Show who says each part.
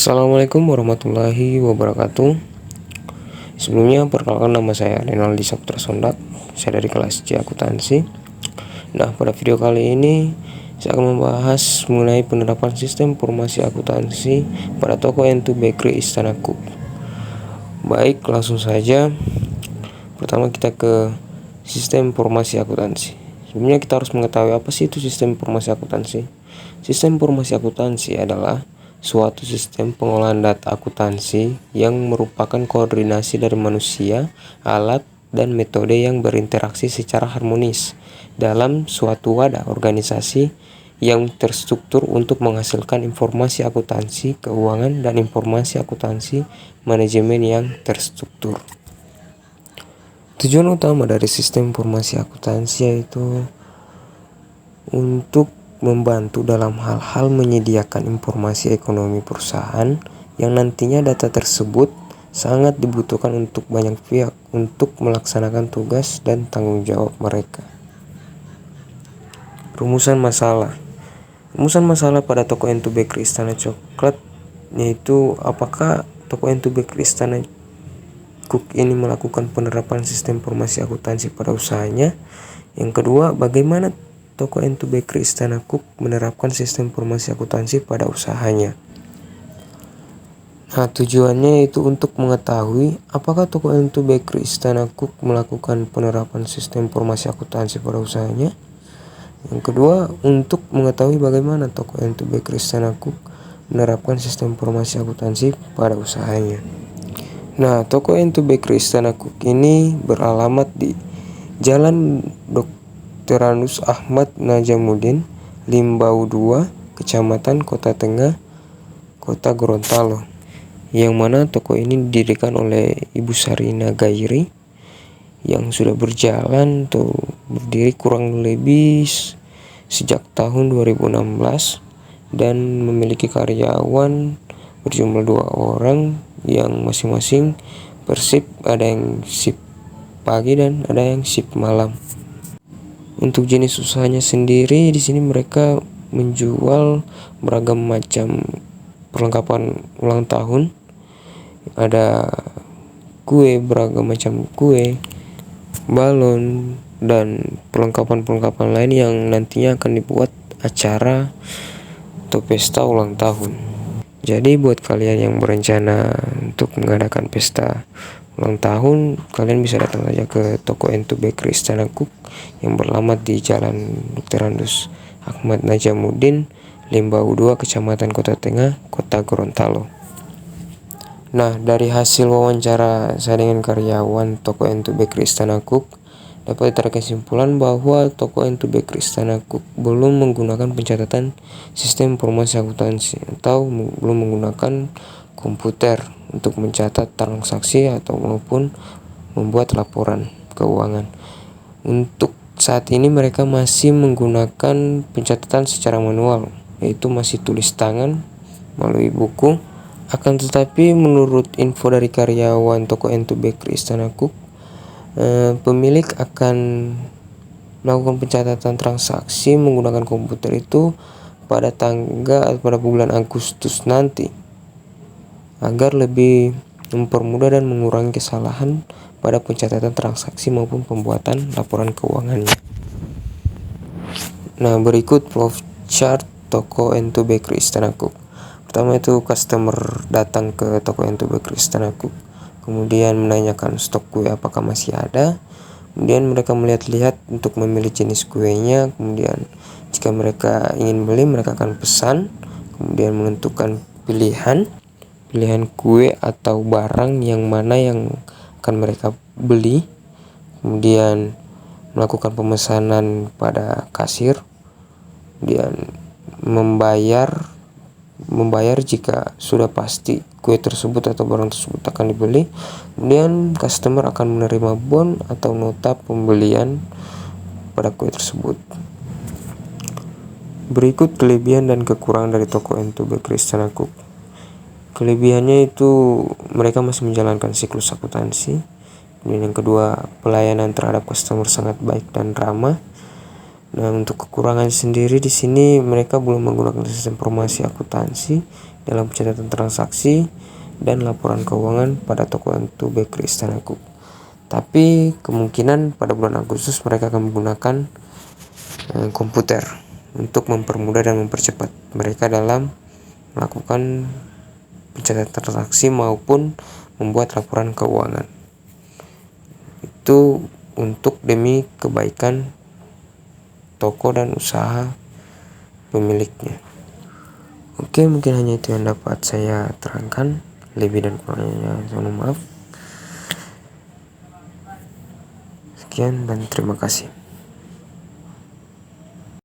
Speaker 1: Assalamualaikum warahmatullahi wabarakatuh. Sebelumnya perkenalkan, nama saya Renaldi Saputra Sondak. Saya dari kelas C Akuntansi. Nah, pada video kali ini saya akan membahas mengenai penerapan sistem informasi akuntansi pada toko N2 Bakery Istana Cook. Baik, langsung saja. Pertama kita ke sistem informasi akuntansi. Sebelumnya kita harus mengetahui apa sih itu sistem informasi akuntansi. Sistem informasi akuntansi adalah suatu sistem pengolahan data akuntansi yang merupakan koordinasi dari manusia, alat, dan metode yang berinteraksi secara harmonis dalam suatu wadah organisasi yang terstruktur untuk menghasilkan informasi akuntansi keuangan dan informasi akuntansi manajemen yang terstruktur. Tujuan utama dari sistem informasi akuntansi yaitu untuk membantu dalam hal-hal menyediakan informasi ekonomi perusahaan yang nantinya data tersebut sangat dibutuhkan untuk banyak pihak untuk melaksanakan tugas dan tanggung jawab mereka. Rumusan masalah pada toko N2 Bakery Istana Coklat yaitu apakah toko N2 Bakery Istana Cook ini melakukan penerapan sistem informasi akuntansi pada usahanya. Yang kedua, bagaimana toko N2 Bakery Istana Cook menerapkan sistem informasi akuntansi pada usahanya. Nah, tujuannya itu untuk mengetahui apakah toko N2 Bakery Istana Cook melakukan penerapan sistem informasi akuntansi pada usahanya. Yang kedua, untuk mengetahui bagaimana toko N2 Bakery Istana Cook menerapkan sistem informasi akuntansi pada usahanya. Nah, toko N2 Bakery Istana Cook ini beralamat di Jalan Dr. Ahmad Najamuddin, Limbau 2, Kecamatan Kota Tengah, Kota Gorontalo, yang mana toko ini didirikan oleh Ibu Sarina Gairi yang sudah berjalan atau berdiri kurang lebih sejak tahun 2016 dan memiliki karyawan berjumlah 2 orang yang masing-masing bersip, ada yang shift pagi dan ada yang shift malam. Untuk jenis usahanya sendiri, di sini mereka menjual beragam macam perlengkapan ulang tahun. Ada kue, beragam macam kue, balon, dan perlengkapan-perlengkapan lain yang nantinya akan dibuat acara atau pesta ulang tahun. Jadi buat kalian yang berencana untuk mengadakan pesta ulang tahun, kalian bisa datang saja ke toko N2 Bakery Istana Cook yang beralamat di Jalan Dr. Ahmad Najamuddin, Limbau 2, Kecamatan Kota Tengah, Kota Gorontalo. Nah, dari hasil wawancara saya dengan karyawan toko N2 Bakery Istana Cook, dapat ditarik kesimpulan bahwa toko N2 Bakery Istana Cook belum menggunakan pencatatan sistem informasi akuntansi atau belum menggunakan komputer untuk mencatat transaksi atau maupun membuat laporan keuangan. Untuk saat ini mereka masih menggunakan pencatatan secara manual, yaitu masih tulis tangan melalui buku. Akan tetapi menurut info dari karyawan toko N2 Bakery Istana Cook, pemilik akan melakukan pencatatan transaksi menggunakan komputer itu pada bulan Agustus nanti, agar lebih mempermudah dan mengurangi kesalahan pada pencatatan transaksi maupun pembuatan laporan keuangannya. Nah, berikut flowchart toko N2 Bakery Istana Cook. Pertama itu customer datang ke toko N2 Bakery Istana Cook, kemudian menanyakan stok kue apakah masih ada. Kemudian mereka melihat-lihat untuk memilih jenis kuenya. Kemudian jika mereka ingin beli, mereka akan pesan. Kemudian menentukan pilihan kue atau barang yang mana yang akan mereka beli. Kemudian melakukan pemesanan pada kasir. Kemudian membayar jika sudah pasti kue tersebut atau barang tersebut akan dibeli. Kemudian customer akan menerima bon atau nota pembelian pada kue tersebut. Berikut kelebihan dan kekurangan dari toko N2 Bakery Istana Cook. Kelebihannya itu mereka masih menjalankan siklus akuntansi. Kemudian yang kedua, pelayanan terhadap customer sangat baik dan ramah. Nah, untuk kekurangan sendiri di sini mereka belum menggunakan sistem informasi akuntansi dalam pencatatan transaksi dan laporan keuangan pada toko M2 Bakery Istana Cook. Tapi kemungkinan pada bulan Agustus mereka akan menggunakan komputer untuk mempermudah dan mempercepat mereka dalam melakukan pencatatan transaksi maupun membuat laporan keuangan. Itu untuk demi kebaikan toko dan usaha pemiliknya. Oke, mungkin hanya itu yang dapat saya terangkan. Lebih dan kurangnya mohon maaf. Sekian dan terima kasih.